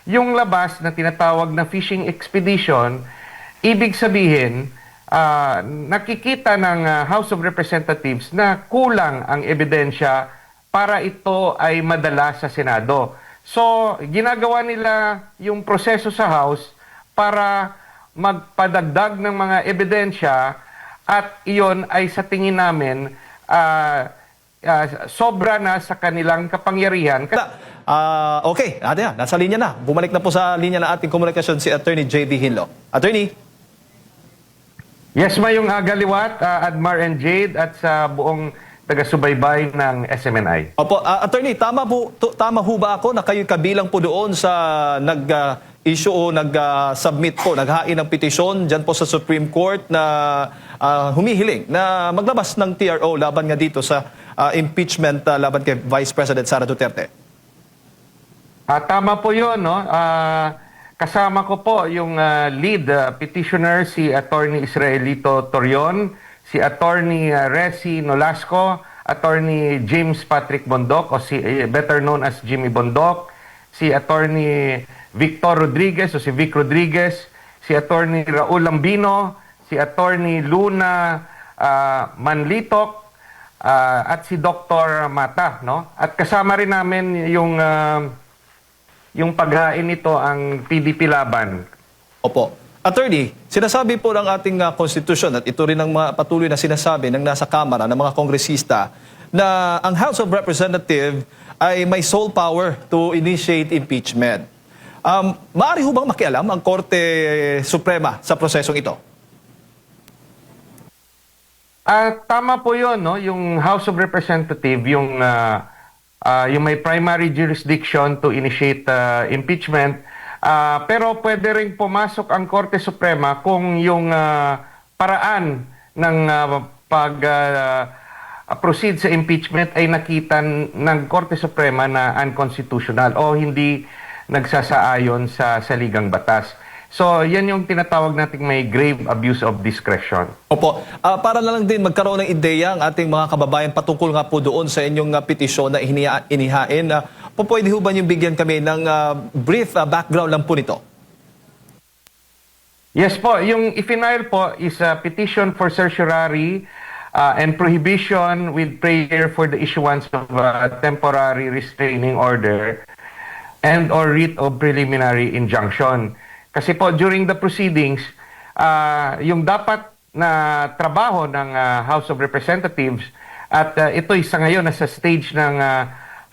yung labas na tinatawag na fishing expedition, ibig sabihin, nakikita ng House of Representatives na kulang ang ebidensya para ito ay madala sa Senado. So, ginagawa nila yung proseso sa House para magpadagdag ng mga ebidensya at iyon ay sa tingin namin sobra na sa kanilang kapangyarihan. Okay, nasa linya na. Bumalik na po sa linya ng ating komunikasyon si Attorney J.D. Hinlo. Attorney? Yes, Mayong Agaliwat, Admar and Jade at sa buong taga-subaybay ng SMNI. Opo, Attorney, tama ho ba ako na kayo kabilang po doon sa nag-issue o nag-submit po, naghain ng petisyon dyan po sa Supreme Court na humihiling na maglabas ng TRO laban nga dito sa impeachment laban kay Vice President Sara Duterte? Tama po yun, no? Kasama ko po yung lead petitioner, si Attorney Israelito Torion, si Attorney Resi Nolasco, Attorney James Patrick Bondoc, o better known as Jimmy Bondoc, si Attorney Victor Rodriguez, o si Vic Rodriguez, si Attorney Raul Lambino, si Attorney Luna Manlitok, at si Dr. Mata, no? At kasama rin namin yung paghain nito ang PDP laban. Opo. Attorney, sinasabi po ng ating konstitusyon at ito rin ang mga patuloy na sinasabi ng nasa Kamara ng mga kongresista na ang House of Representatives ay may sole power to initiate impeachment. Maaari ho bang makialam ang Korte Suprema sa prosesong ito? Tama po yun, no? Yung House of Representatives, yung may primary jurisdiction to initiate impeachment. Pero pwede rin pumasok ang Korte Suprema kung yung paraan ng pag-proceed sa impeachment ay nakita ng Korte Suprema na unconstitutional o hindi nagsasaayon sa saligang batas. So, yan yung tinatawag nating may grave abuse of discretion. Opo. Para na lang din magkaroon ng ideya ang ating mga kababayan patungkol nga po doon sa inyong petisyon na inihain. Pwede ho ba niyong bigyan kami ng brief background lang po nito? Yes po. Yung ifinail po is a petition for certiorari and prohibition with prayer for the issuance of a temporary restraining order and or writ of preliminary injunction. Kasi po, during the proceedings, yung dapat na trabaho ng House of Representatives at ito'y sa ngayon nasa stage ng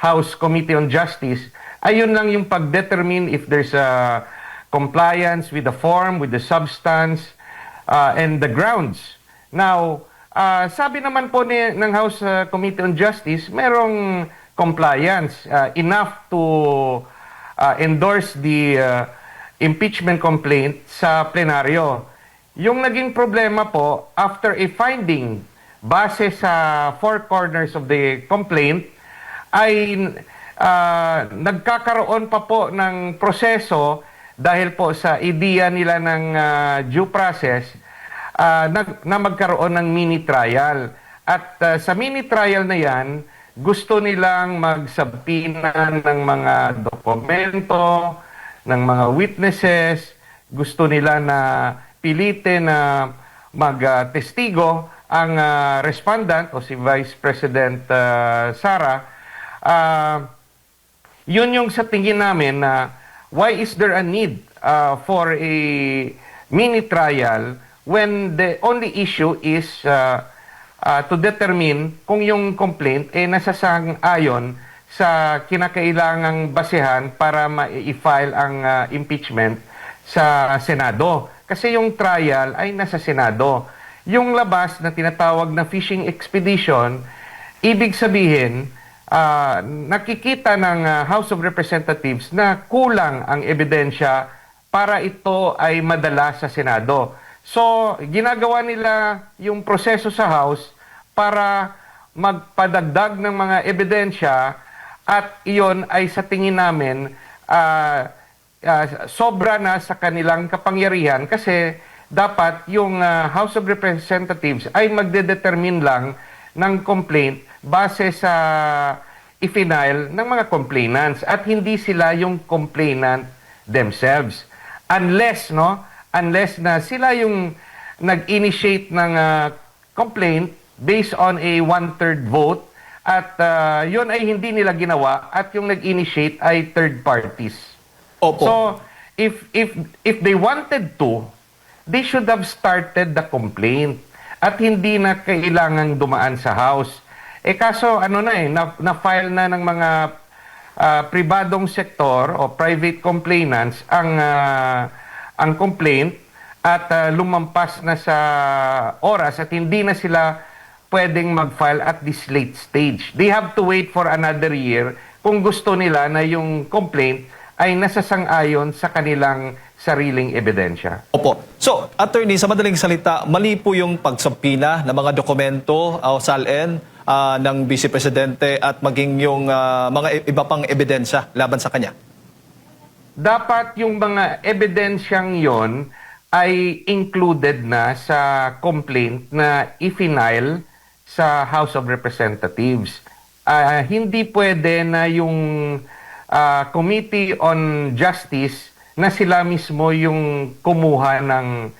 House Committee on Justice, ayun lang yung pag-determine if there's a compliance with the form, with the substance, and the grounds. Now, sabi naman po ng House Committee on Justice, merong compliance enough to endorse the impeachment complaint sa plenaryo. Yung naging problema po, after a finding base sa four corners of the complaint, ay nagkakaroon pa po ng proseso dahil po sa ideya nila ng due process na magkaroon ng mini trial. At sa mini trial na yan, gusto nilang magsabina ng mga dokumento, ng mga witnesses, gusto nila na pilitin na mag-testigo ang respondent o si Vice President Sara. Yun yung sa tingin namin na why is there a need for a mini trial when the only issue is to determine kung yung complaint ay nasasang-ayon sa kinakailangang basehan para ma-i-file ang impeachment sa Senado. Kasi yung trial ay nasa Senado. Yung labas na tinatawag na fishing expedition, ibig sabihin, nakikita ng House of Representatives na kulang ang ebidensya para ito ay madala sa Senado. So, ginagawa nila yung proseso sa House para magpadagdag ng mga ebidensya at iyon ay sa tingin namin sobra na sa kanilang kapangyarihan kasi dapat yung House of Representatives ay magdedetermine lang ng complaint base sa i-file ng mga complainants at hindi sila yung complainant themselves. Unless na sila yung nag-initiate ng complaint based on a one-third vote at yun ay hindi nila ginawa at yung nag-initiate ay third parties. Opo. So, if they wanted to, they should have started the complaint at hindi na kailangang dumaan sa House. Kaso na-file na ng mga pribadong sektor o private complainants ang complaint at lumampas na sa oras at hindi na sila pwedeng mag-file at this late stage. They have to wait for another year kung gusto nila na yung complaint ay nasasang-ayon sa kanilang sariling ebidensya. Opo. So, attorney, sa madaling salita, mali po yung pagsabpina ng mga dokumento o SALN ng Vice Presidente at maging yung mga iba pang ebidensya laban sa kanya? Dapat yung mga ebidensyang yon ay included na sa complaint na i-file sa House of Representatives. Hindi pwede na yung Committee on Justice na sila mismo yung kumuha ng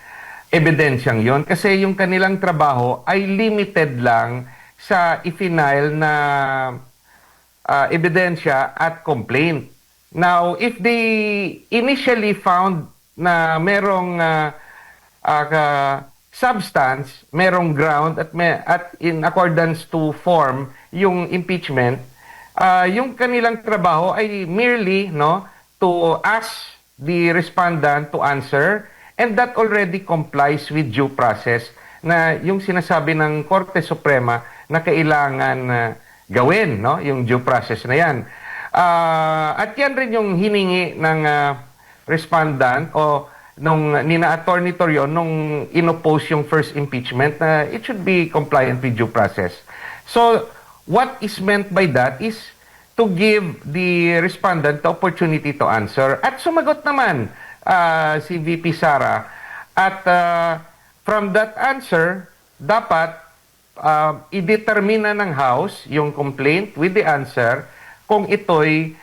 ebidensyang yon kasi yung kanilang trabaho ay limited lang sa i-file na ebidensya at complaint. Now, if they initially found na merong substance, merong ground at in accordance to form yung impeachment, yung kanilang trabaho ay merely to ask the respondent to answer, and that already complies with due process na yung sinasabi ng Korte Suprema na kailangan gawin, yung due process na yan. At yan rin yung hiningi ng respondent o nung nina Attorney Torion nung inoppose yung first impeachment na it should be compliant with due process. So, what is meant by that is to give the respondent the opportunity to answer. At sumagot naman si VP Sara. At from that answer, dapat i-determine ng House yung complaint with the answer kung ito'y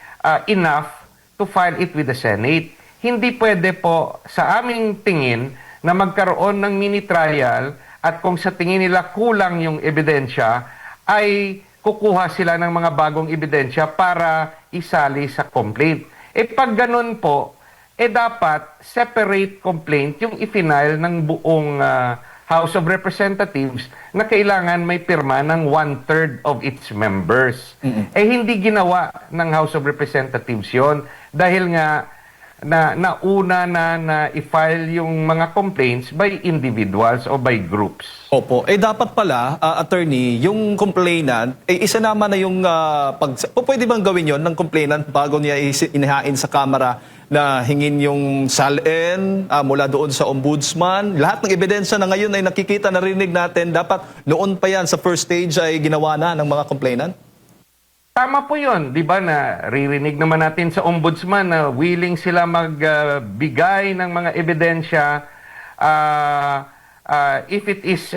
enough to file it with the Senate. Hindi pwede po sa aming tingin na magkaroon ng mini trial at kung sa tingin nila kulang yung ebidensya ay kukuha sila ng mga bagong ebidensya para isali sa complaint. Pag ganun po, dapat separate complaint yung i-file ng buong House of Representatives na kailangan may pirma ng one-third of its members. Hindi ginawa ng House of Representatives yon dahil nga nauna na i-file yung mga complaints by individuals o by groups. Opo. Dapat pala, attorney, yung complainant, isinama na yung pwede bang gawin yon ng complainant bago niya inihain sa Kamara na hingin yung SALN mula doon sa ombudsman? Lahat ng ebidensya na ngayon ay nakikita, narinig natin, dapat noon pa yan sa first stage ay ginawa na ng mga complainant? Tama po yun, di ba, na ririnig naman natin sa ombudsman na willing sila magbigay ng mga ebidensya if it is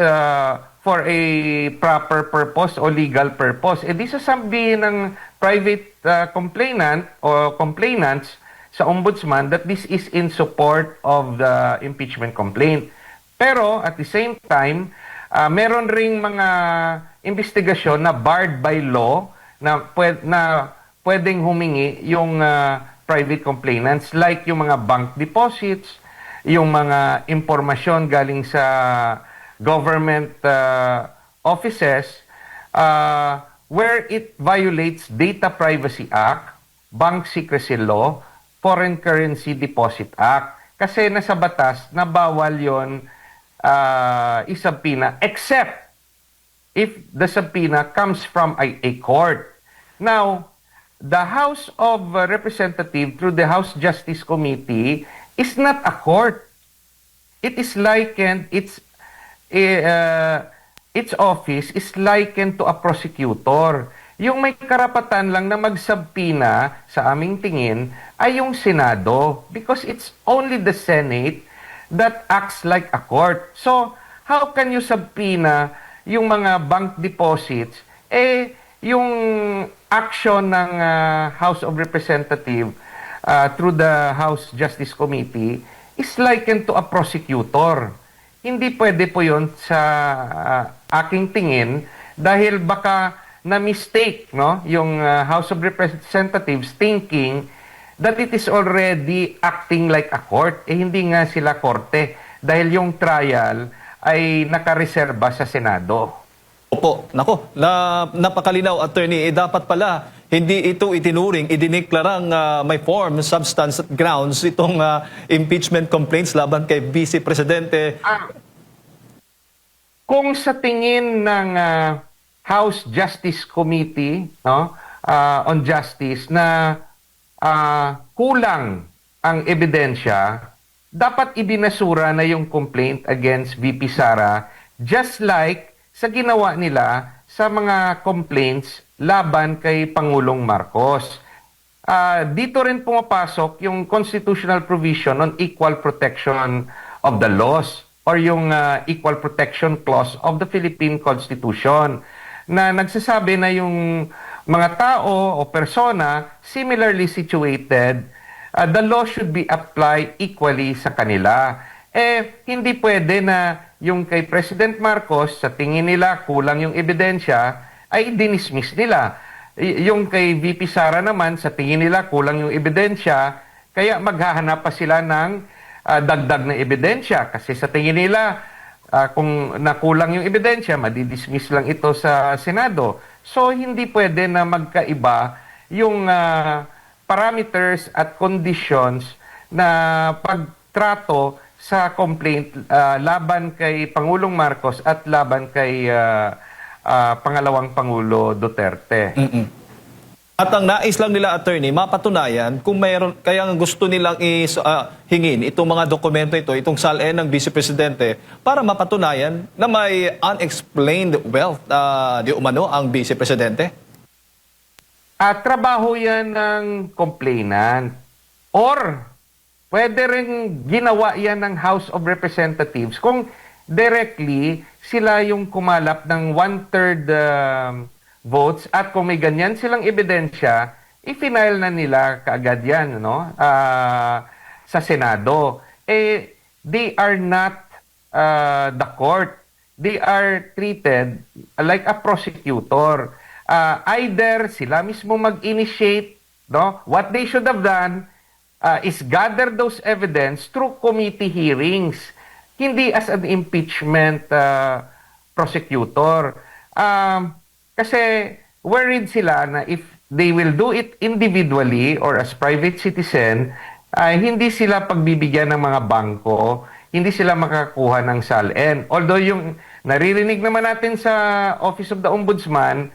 for a proper purpose o legal purpose. Di sasabihin ng private complainant o complainants sa ombudsman that this is in support of the impeachment complaint. Pero at the same time, meron ring mga investigasyon na barred by law na pwedeng humingi yung private complainants like yung mga bank deposits, yung mga impormasyon galing sa government offices where it violates Data Privacy Act, Bank Secrecy Law, Foreign Currency Deposit Act. Kasi nasa batas na bawal yon isubpoena except if the subpoena comes from a court. Now, the House of Representatives through the House Justice Committee is not a court. It is likened, its office is likened to a prosecutor. Yung may karapatan lang na magsubpoena sa aming tingin ay yung Senado because it's only the Senate that acts like a court. So, how can you subpoena yung mga bank deposits, yung action ng House of Representatives through the House Justice Committee is likened to a prosecutor. Hindi pwede po yun sa aking tingin dahil baka na-mistake no, yung House of Representatives thinking that it is already acting like a court. Hindi nga sila korte dahil yung trial ay nakareserba sa Senado. Opo, nako, napakalinaw, attorney. Dapat pala, hindi ito itinuring, idineklarang may form, substance at grounds itong impeachment complaints laban kay Vice Presidente. Kung sa tingin ng House Justice Committee no, on Justice na kulang ang ebidensya, dapat ibinasura na yung complaint against VP Sara just like sa ginawa nila sa mga complaints laban kay Pangulong Marcos. Dito rin pumapasok yung constitutional provision on equal protection of the laws or yung Equal Protection Clause of the Philippine Constitution na nagsasabi na yung mga tao o persona similarly situated, the law should be applied equally sa kanila. Hindi pwede na yung kay President Marcos, sa tingin nila kulang yung ebidensya, ay dinismiss nila. Yung kay VP Sara naman, sa tingin nila kulang yung ebidensya, kaya maghahanap pa sila ng dagdag na ebidensya. Kasi sa tingin nila, kung nakulang yung ebidensya, madidismiss lang ito sa Senado. So, hindi pwede na magkaiba yung parameters at conditions na pagtrato sa complaint laban kay Pangulong Marcos at laban kay pangalawang Pangulo Duterte. At ang nais lang nila, attorney, mapatunayan kung mayroon, kaya ang gusto nilang hingin itong mga dokumento ito, itong SALN ng Vice Presidente, para mapatunayan na may unexplained wealth di umano ang Vice Presidente? Trabaho yan ng complainant or pwede rin ginawa yan ng House of Representatives kung directly sila yung kumalap ng 1/3 votes at kung may ganyan silang ebidensya, i-file na nila kaagad yan no? Sa Senado. They are not the court. They are treated like a prosecutor. Either sila mismo mag-initiate, no? What they should have done is gather those evidence through committee hearings, hindi as an impeachment prosecutor. Kasi worried sila na if they will do it individually or as private citizen, hindi sila pagbibigyan ng mga bangko, hindi sila makakuha ng SALN. Although yung naririnig naman natin sa Office of the Ombudsman,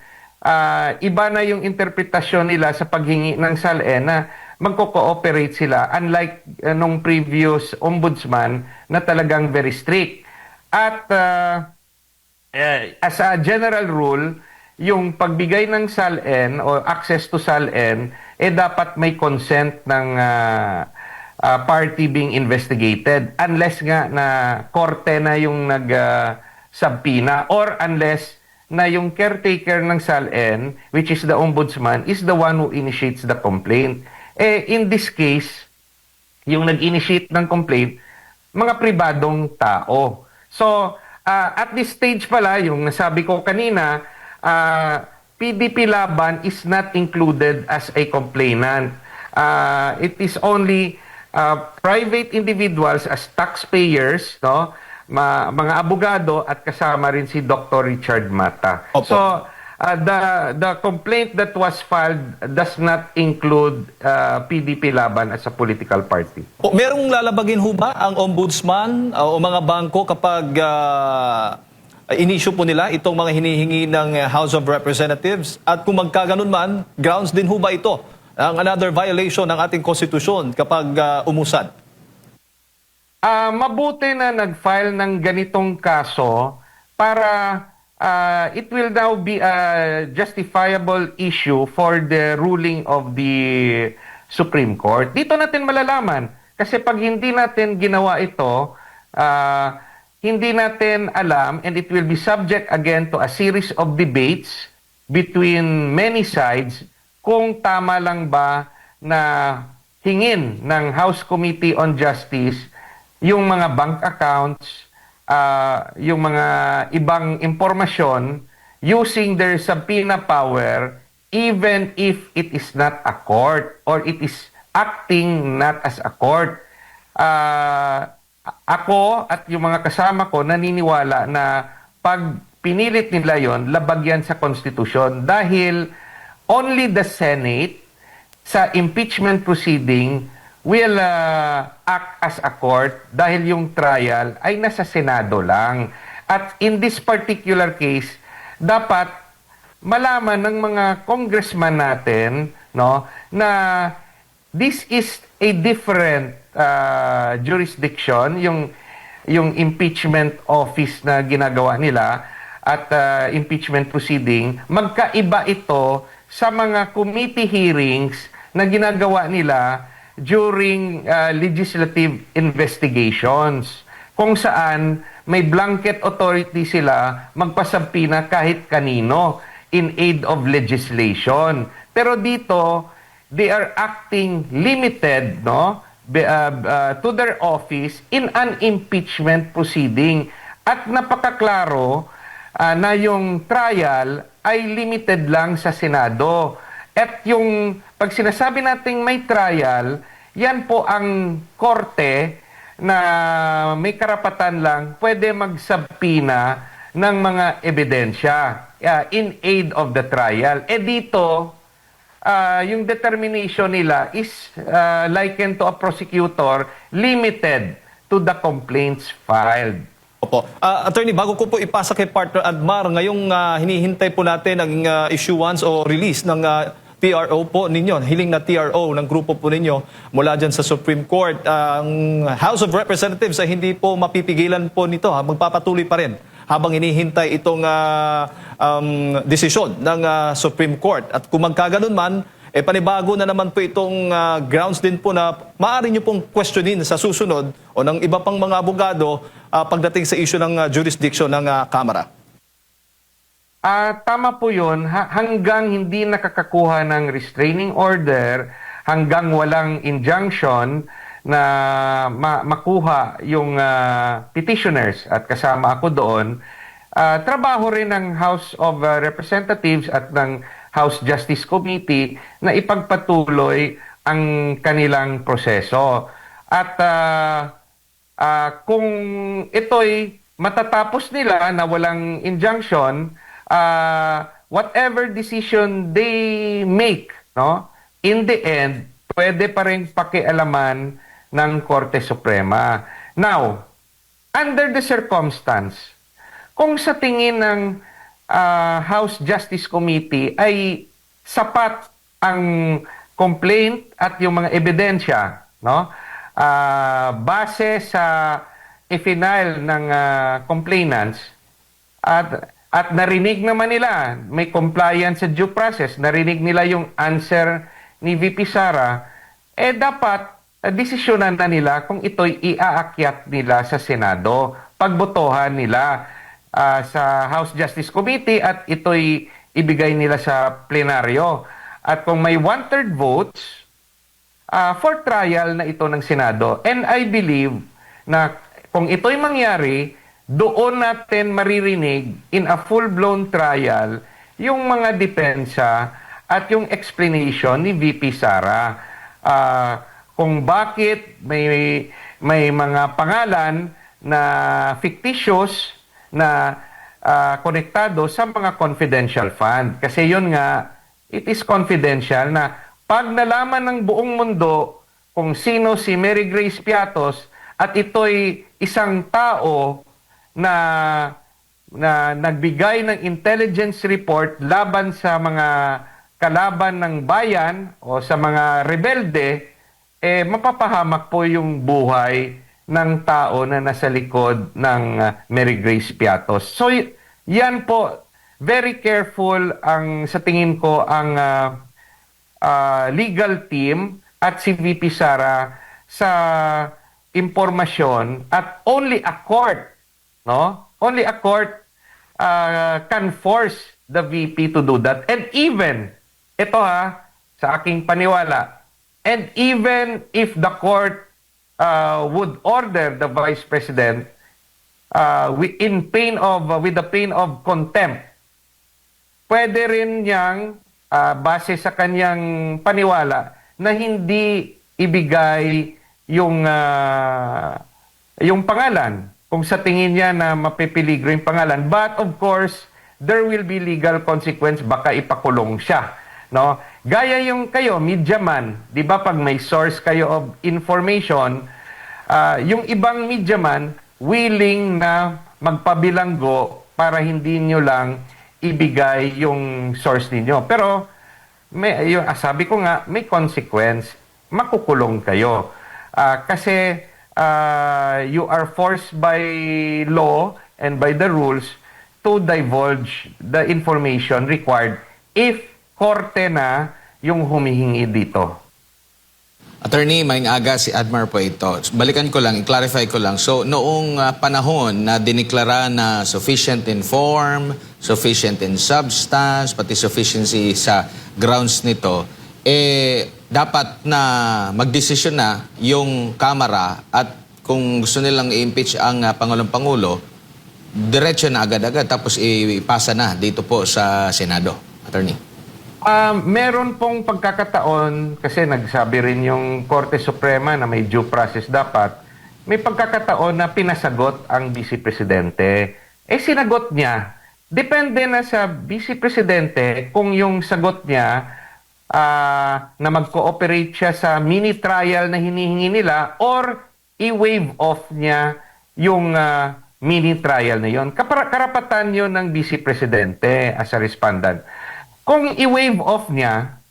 iba na yung interpretasyon nila sa paghingi ng SALN na magko-cooperate sila unlike nung previous ombudsman na talagang very strict. At as a general rule, yung pagbigay ng SALN o access to SALN, dapat may consent ng party being investigated unless nga na korte na yung nag-subpoena or unless na yung caretaker ng SALN, which is the ombudsman, is the one who initiates the complaint. In this case, yung nag-initiate ng complaint, mga pribadong tao. So, at this stage pala, yung nasabi ko kanina, PDP Laban is not included as a complainant. It is only private individuals as taxpayers, no? Mga abogado at kasama rin si Dr. Richard Mata. Opo. So, the complaint that was filed does not include PDP Laban as a political party. Merong lalabagin ho ba ang ombudsman o mga bangko kapag inisyu po nila itong mga hinihingi ng House of Representatives? At kung magkaganon man, grounds din ho ba ito ang another violation ng ating konstitusyon kapag umusad? Mabuti na nag-file ng ganitong kaso para it will now be a justifiable issue for the ruling of the Supreme Court. Dito natin malalaman. Kasi pag hindi natin ginawa ito, hindi natin alam, and it will be subject again to a series of debates between many sides kung tama lang ba na hingin ng House Committee on Justice yung mga bank accounts, yung mga ibang impormasyon using their subpoena power even if it is not a court or it is acting not as a court. Ako at yung mga kasama ko naniniwala na pag pinilit nila yon, labag yan sa konstitusyon dahil only the Senate sa impeachment proceeding will act as a court dahil yung trial ay nasa Senado lang. At in this particular case, dapat malaman ng mga congressman natin, no, na this is a different jurisdiction, yung impeachment office na ginagawa nila at impeachment proceeding, magkaiba ito sa mga committee hearings na ginagawa nila during legislative investigations, kung saan may blanket authority sila magpasabpina kahit kanino in aid of legislation. Pero dito, they are acting limited, no, to their office in an impeachment proceeding. At napakaklaro na yung trial ay limited lang sa Senado. At yung pag sinasabi nating may trial, yan po ang korte na may karapatan lang pwede magsabpina ng mga ebidensya in aid of the trial. Dito, yung determination nila is likened to a prosecutor limited to the complaints filed. Opo. Attorney, bago ko po ipasa kay partner Admar, ngayong hinihintay po natin ang issuance o release ng TRO po ninyo, hiling na TRO ng grupo po ninyo mula dyan sa Supreme Court. Ang House of Representatives ay hindi po mapipigilan po nito. Magpapatuloy pa rin habang hinihintay itong desisyon ng Supreme Court. At kung magkaganon man, panibago na naman po itong grounds din po na maaari nyo pong questionin sa susunod o ng iba pang mga abogado pagdating sa issue ng jurisdiction ng Kamara. Tama po yun. Hanggang hindi nakakakuha ng restraining order, hanggang walang injunction na makuha yung petitioners at kasama ako doon, trabaho rin ng House of Representatives at ng House Justice Committee na ipagpatuloy ang kanilang proseso. At kung ito'y matatapos nila na walang injunction, whatever decision they make, no, in the end, pwede pa rin pakialaman ng Korte Suprema. Now, under the circumstance, kung sa tingin ng House Justice Committee ay sapat ang complaint at yung mga ebidensya, no, base sa i-file ng complainants at narinig naman nila, may compliance sa due process, narinig nila yung answer ni VP Sara, dapat desisyonan na nila kung ito'y iaakyat nila sa Senado, pagbotohan nila sa House Justice Committee at ito'y ibigay nila sa plenaryo. At kung may 1/3 votes, for trial na ito ng Senado. And I believe na kung ito'y mangyari, doon natin maririnig in a full-blown trial yung mga depensa at yung explanation ni VP Sara kung bakit may mga pangalan na fictitious na konektado sa mga confidential fund. Kasi yun nga, it is confidential na pag nalaman ng buong mundo kung sino si Mary Grace Piatos at ito'y isang tao na nagbigay ng intelligence report laban sa mga kalaban ng bayan o sa mga rebelde, mapapahamak po yung buhay ng tao na nasa likod ng Mary Grace Piatos. So, yan po, very careful sa tingin ko ang legal team at si VP Sara sa impormasyon at only a court, no? Only a court can force the VP to do that. And even, ito sa aking paniwala, And even if the court would order the Vice President with the pain of contempt, pwede rin niyang base sa kanyang paniwala na hindi ibigay yung pangalan kung sa tingin niya na mapipiligro yung pangalan. But of course, there will be legal consequence, baka ipakulong siya, no? Gaya yung kayo, media man, 'di ba, pag may source kayo of information, yung ibang media man willing na magpabilanggo para hindi nyo lang ibigay yung source ninyo. Pero sabi ko nga, may consequence, makukulong kayo. Kasi you are forced by law and by the rules to divulge the information required if korte na yung humihingi dito. Attorney, maing aga si Admar po ito. Balikan ko lang, i-clarify ko lang. So, noong panahon na diniklara na sufficient in form, sufficient in substance, pati sufficiency sa grounds nito, dapat na magdesisyon na yung Kamara at kung gusto nilang i-impeach ang Pangulong-Pangulo, diretso na agad-agad tapos ipasa na dito po sa Senado. Attorney. Meron pong pagkakataon, kasi nagsabi rin yung Korte Suprema na may due process dapat, may pagkakataon na pinasagot ang Vice Presidente. Sinagot niya. Depende na sa Vice Presidente kung yung sagot niya na mag-cooperate siya sa mini trial na hinihingi nila or i-waive off niya yung mini trial na yon. Karapatan yon ng Vice Presidente as a respondent. Kung i-waive off niya,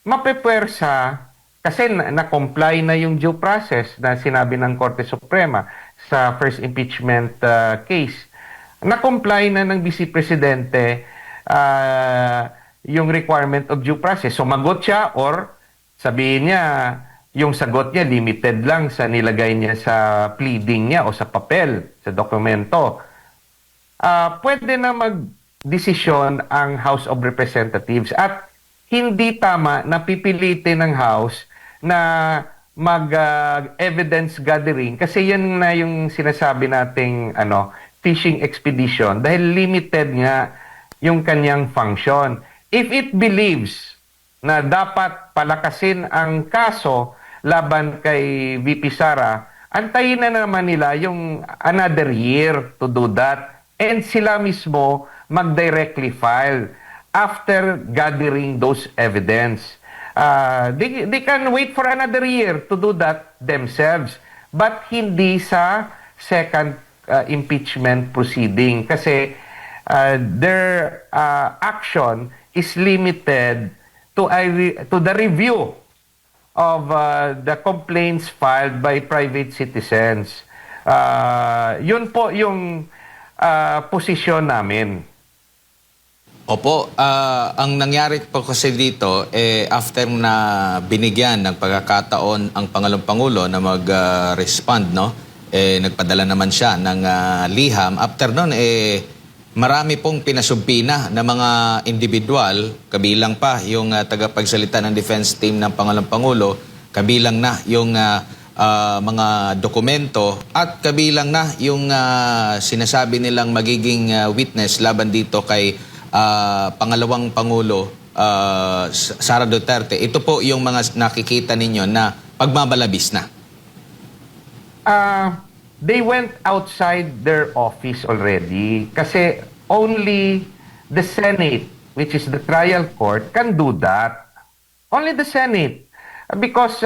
mapepwersa kasi na-comply na yung due process na sinabi ng Korte Suprema sa first impeachment case. Na-comply na ng Vice Presidente yung requirement of due process. Sumagot siya or sabihin niya yung sagot niya limited lang sa nilagay niya sa pleading niya o sa papel, sa dokumento. Pwede na desisyon ang House of Representatives at hindi tama na pipilitin ng House na mag-evidence gathering kasi yan na yung sinasabi nating fishing expedition dahil limited nga yung kanyang function. If it believes na dapat palakasin ang kaso laban kay VP Sara, antayin na naman nila yung another year to do that and sila mismo mag-directly file after gathering those evidence. They can wait for another year to do that themselves, but hindi sa second impeachment proceeding kasi their action is limited to the review of the complaints filed by private citizens. Yun po yung posisyon namin. Opo, ang nangyari po kasi dito, after na binigyan ng pagkakataon ang Pangulo na mag-respond, no? Nagpadala naman siya ng liham. After nun, marami pong pinasumpina na mga individual, kabilang pa yung tagapagsalita ng defense team ng Pangulo, kabilang na yung mga dokumento at kabilang na yung sinasabi nilang magiging witness laban dito kay pangalawang Pangulo Sara Duterte. Ito po yung mga nakikita ninyo na pagmabalabis na. They went outside their office already kasi only the Senate, which is the trial court, can do that. Only the Senate. Because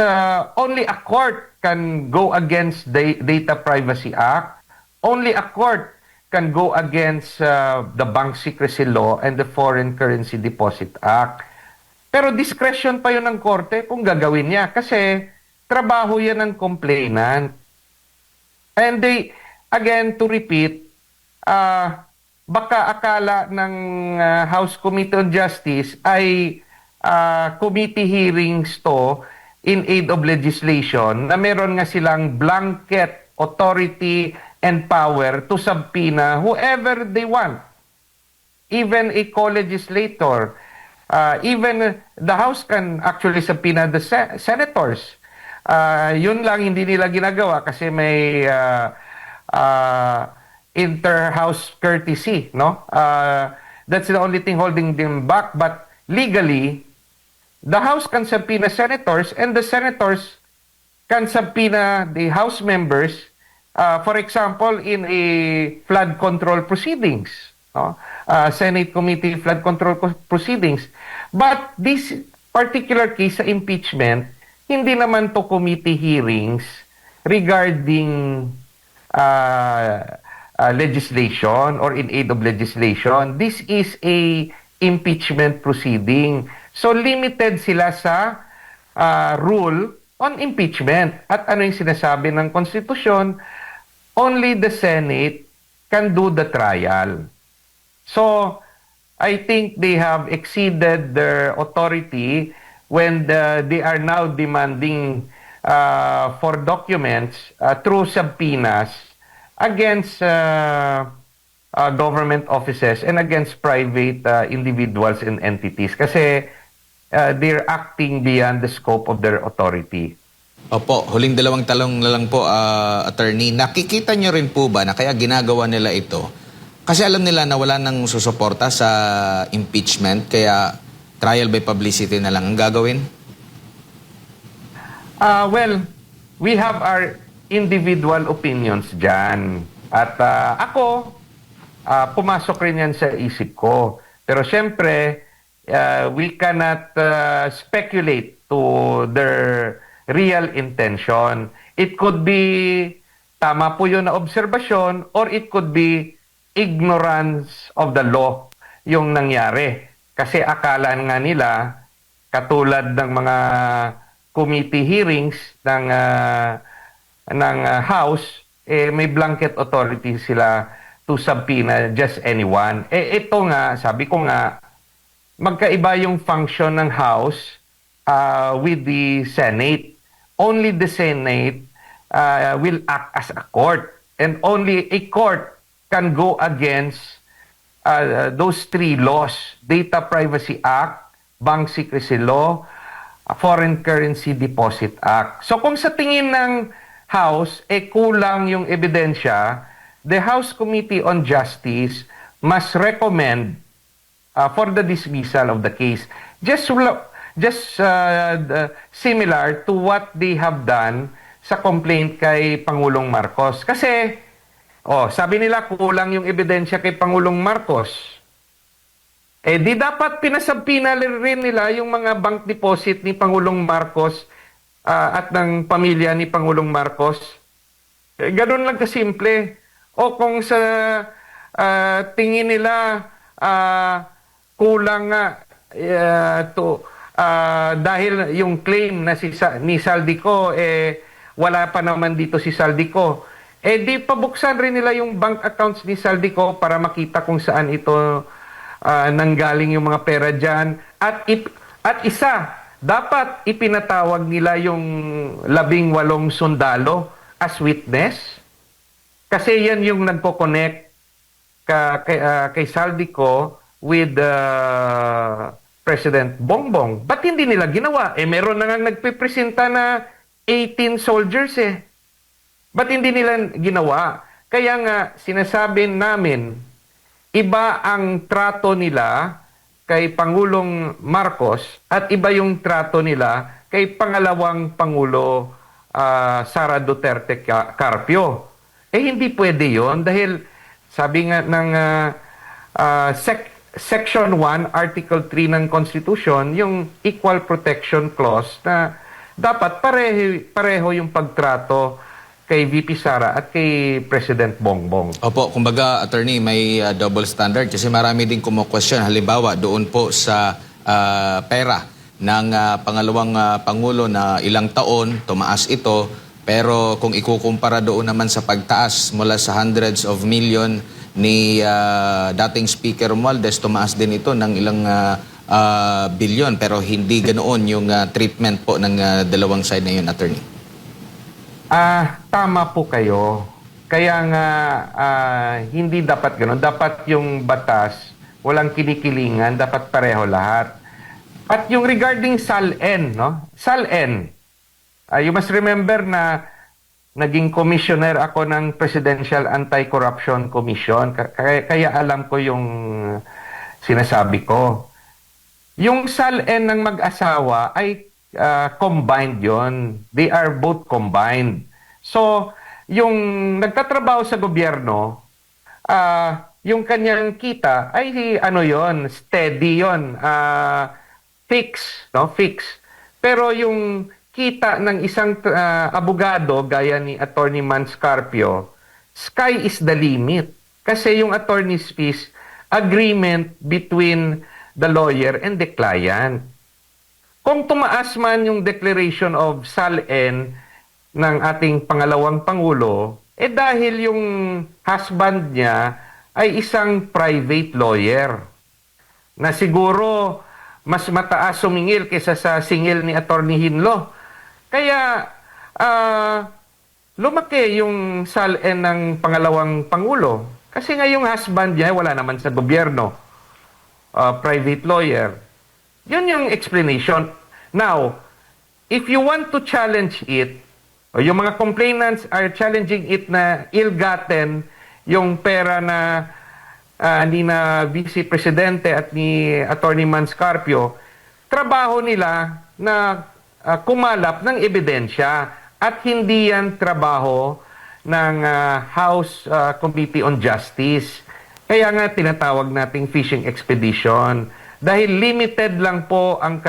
only a court can go against the Data Privacy Act. Only a court can go against the Bank Secrecy Law and the Foreign Currency Deposit Act. Pero discretion pa yun ng korte kung gagawin niya kasi trabaho yan ng complainant. And they, again, to repeat, baka akala ng House Committee on Justice ay committee hearings to in aid of legislation na meron nga silang blanket authority and power to subpoena whoever they want. Even a co-legislator. Even the House can actually subpoena the senators. Yun lang hindi nila ginagawa kasi may inter-house courtesy, no? That's the only thing holding them back. But legally, the House can subpoena senators and the senators can subpoena the House members, for example, in a flood control proceedings, no? Senate Committee flood control proceedings. But this particular case sa impeachment, hindi naman to committee hearings regarding legislation or in aid of legislation. This is a impeachment proceeding. So limited sila sa rule on impeachment. At ano yung sinasabi ng konstitusyon? Only the Senate can do the trial. So I think they have exceeded their authority when they are now demanding for documents through subpoenas against government offices and against private individuals and entities kasi they're acting beyond the scope of their authority. Opo, huling dalawang talong na lang po, attorney. Nakikita nyo rin po ba na kaya ginagawa nila ito? Kasi alam nila na wala nang susuporta sa impeachment, kaya trial by publicity na lang ang gagawin? Well, we have our individual opinions dyan. At ako, pumasok rin yan sa isip ko. Pero syempre, we cannot speculate to their real intention. It could be, tama po yun na obserbasyon, or it could be ignorance of the law yung nangyari. Kasi akala nga nila, katulad ng mga committee hearings ng House, may blanket authority sila to subpoena just anyone. Ito nga, sabi ko nga, magkaiba yung function ng House with the Senate. Only the Senate will act as a court. And only a court can go against those three laws: Data Privacy Act, Bank Secrecy Law, Foreign Currency Deposit Act. So kung sa tingin ng House, kulang yung ebidensya, the House Committee on Justice must recommend for the dismissal of the case. Just similar to what they have done sa complaint kay Pangulong Marcos. Kasi, sabi nila kulang yung ebidensya kay Pangulong Marcos. Di dapat pinasabpina rin nila yung mga bank deposit ni Pangulong Marcos at ng pamilya ni Pangulong Marcos. Ganun lang kasimple. O kung sa tingin nila kulang nga dahil yung claim na ni Saldico, wala pa naman dito si Saldico. Di pabuksan rin nila yung bank accounts ni Saldico para makita kung saan ito nanggaling yung mga pera dyan. At isa, dapat ipinatawag nila yung 18 sundalo as witness. Kasi yan yung nagko-connect kay Saldico with President Bongbong. Ba't hindi nila ginawa? Meron na nga nagpipresenta na 18 soldiers Ba't hindi nila ginawa? Kaya nga, sinasabi namin, iba ang trato nila kay Pangulong Marcos at iba yung trato nila kay pangalawang Pangulo Sara Duterte Carpio. Hindi pwede yon dahil sabi nga ng Section 1, Article 3 ng Constitution, yung Equal Protection Clause na dapat pareho yung pagtrato kay VP Sara at kay President Bongbong. Opo, kumbaga, attorney, may double standard kasi marami din kumo-question. Halimbawa, doon po sa pera ng pangalawang Pangulo na ilang taon, tumaas ito. Pero kung ikukumpara doon naman sa pagtaas mula sa hundreds of million ni dating Speaker Romualdez, tumaas din ito ng ilang bilyon. Pero hindi ganoon yung treatment po ng dalawang side na yun, attorney. Tama po kayo. Kaya nga hindi dapat ganoon. Dapat yung batas, walang kinikilingan, dapat pareho lahat. At yung regarding SALN, no? SALN, you must remember na naging commissioner ako ng Presidential Anti-Corruption Commission. Kaya alam ko yung sinasabi ko. Yung SALN ng mag-asawa ay combined yon. They are both combined. So, yung nagtatrabaho sa gobyerno, yung kanyang kita ay ano yon, steady yon, fix, no? Fix. Pero yung kita ng isang abogado gaya ni Attorney Manscarpio, sky is the limit. Kasi yung attorney's fees, agreement between the lawyer and the client. Kung tumaas man yung declaration of SALN ng ating pangalawang Pangulo, dahil yung husband niya ay isang private lawyer na siguro mas mataas sumingil kaysa sa singil ni Attorney Hinlo. Kaya lumaki yung SALN ng pangalawang Pangulo. Kasi nga yung husband niya wala naman sa gobyerno. Private lawyer. Yun yung explanation. Now, if you want to challenge it, o yung mga complainants are challenging it na ill-gotten yung pera na ni na Vice Presidente at ni Attorney Manscarpio, trabaho nila na kumalap ng ebidensya at hindi yan trabaho ng House Committee on Justice. Kaya nga tinatawag nating fishing expedition dahil limited lang po ang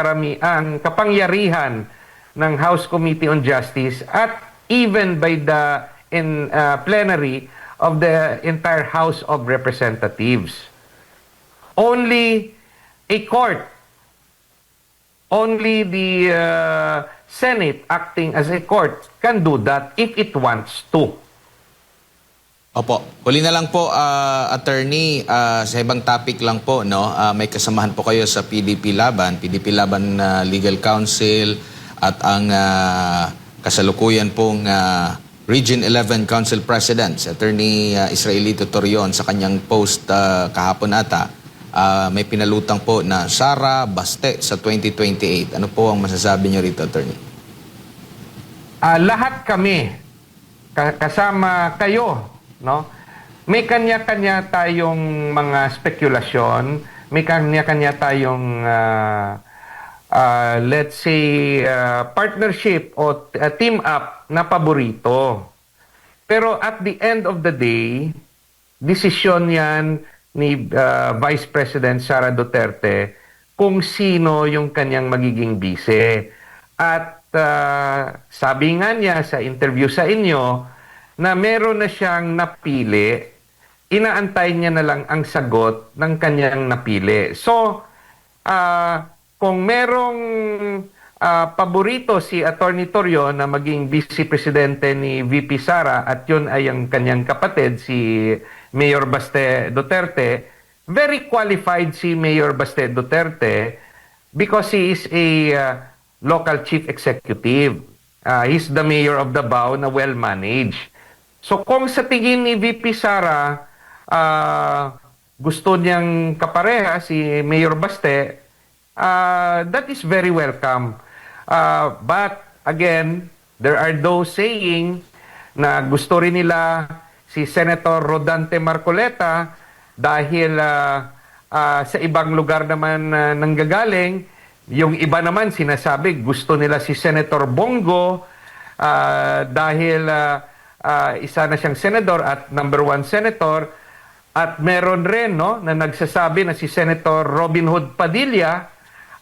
kapangyarihan ng House Committee on Justice at even by the plenary of the entire House of Representatives. Only a court, only the Senate acting as a court can do that if it wants to. Opo. Huli na lang po, attorney, sa ibang topic lang po, no? May kasamahan po kayo sa PDP Laban Legal Council at ang kasalukuyan pong Region 11 Council President, si Attorney Israelito Torion, sa kanyang post kahapon ata, may pinalutang po na Sara Baste sa 2028. Ano po ang masasabi niyo rito, Attorney? Lahat kami, kasama kayo, no? May kanya-kanya tayong mga spekulasyon, may kanya-kanya tayong let's say partnership o team up na paborito. Pero at the end of the day, desisyon yan ni Vice President Sara Duterte kung sino yung kanyang magiging vice. At sabi nga niya sa interview sa inyo, na meron na siyang napili, inaantay niya na lang ang sagot ng kanyang napili. So, kung merong paborito si Attorney Torion na maging Vice Presidente ni VP Sara at yun ay ang kanyang kapatid, si Mayor Baste Duterte, very qualified si Mayor Baste Duterte because he is a local chief executive. He's the mayor of Davao na well-managed. So kung sa tingin ni VP Sara gusto niyang kapareha si Mayor Baste, that is very welcome. But again, there are those saying na gusto rin nila si Senator Rodante Marcoleta dahil sa ibang lugar naman nanggagaling. Yung iba naman sinasabi gusto nila si Senator Bongo dahil isa na siyang senador at number 1 senator. At meron rin no, na nagsasabi na si Senator Robin Hood Padilla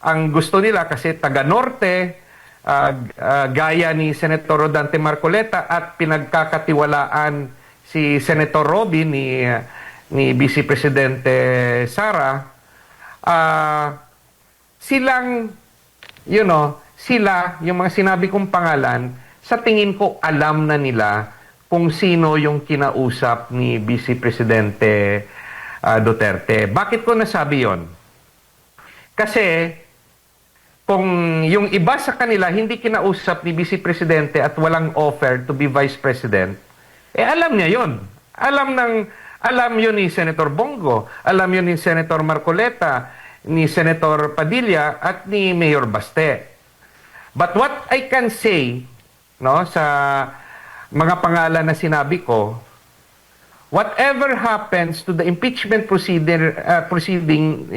ang gusto nila kasi taga-norte, gaya ni Senator Rodante Marcoleta at pinagkakatiwalaan si Senator Robin ni Vice Presidente Sara. Silang, sila, yung mga sinabi kong pangalan, sa tingin ko alam na nila kung sino yung kinausap ni Vice Presidente Duterte. Bakit ko nasabi yon? Kasi kung yung iba sa kanila hindi kinausap ni Vice Presidente at walang offer to be Vice President, alam niya yon. Alam yun ni Senator Bongo, alam yun ni Senator Marcoleta, ni Senator Padilla at ni Mayor Baste. But what I can say, no, sa mga pangalan na sinabi ko, whatever happens to the impeachment proceeding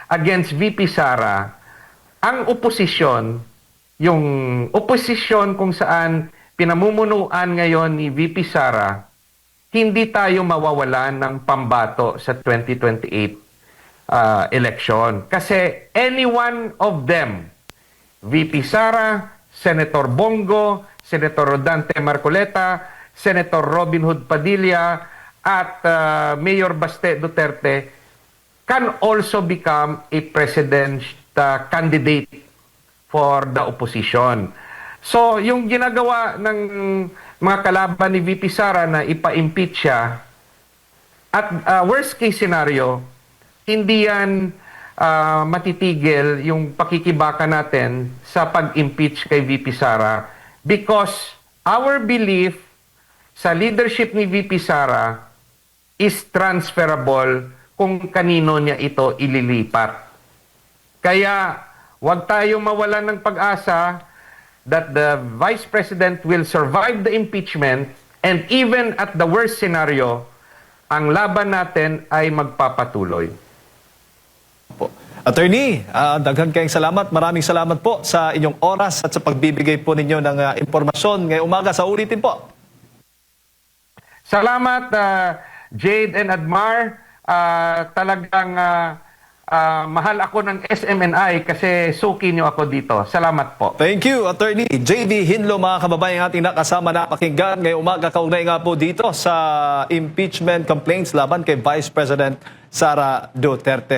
against VP Sara, ang oposisyon, yung oposisyon kung saan pinamumunuan ngayon ni VP Sara, hindi tayo mawawalan ng pambato sa 2028 election. Kasi any one of them, VP Sara, Senator Bongo, Senator Rodante Marcoleta, Senator Robin Hood Padilla, at Mayor Baste Duterte can also become a president candidate for the opposition. So, yung ginagawa ng mga kalaban ni VP Sara na ipa-impeach siya, at worst case scenario, hindi yan matitigil yung pakikibaka natin sa pag-impeach kay VP Sara because our belief sa leadership ni VP Sara is transferable kung kanino niya ito ililipat. Kaya wag tayong mawalan ng pag-asa that the Vice President will survive the impeachment and even at the worst scenario, ang laban natin ay magpapatuloy. Po. Attorney, daghan kayong salamat. Maraming salamat po sa inyong oras at sa pagbibigay po ninyo ng impormasyon ngayong umaga. Sa ulitin po. Salamat, Jade and Admar. Talagang mahal ako ng SMNI kasi suki niyo ako dito. Salamat po. Thank you, Attorney J.D. Hinlo, mga kababayan ating nakasama na pakinggan ngayong umaga. Kaugnay nga po dito sa impeachment complaints laban kay Vice President Sara Duterte.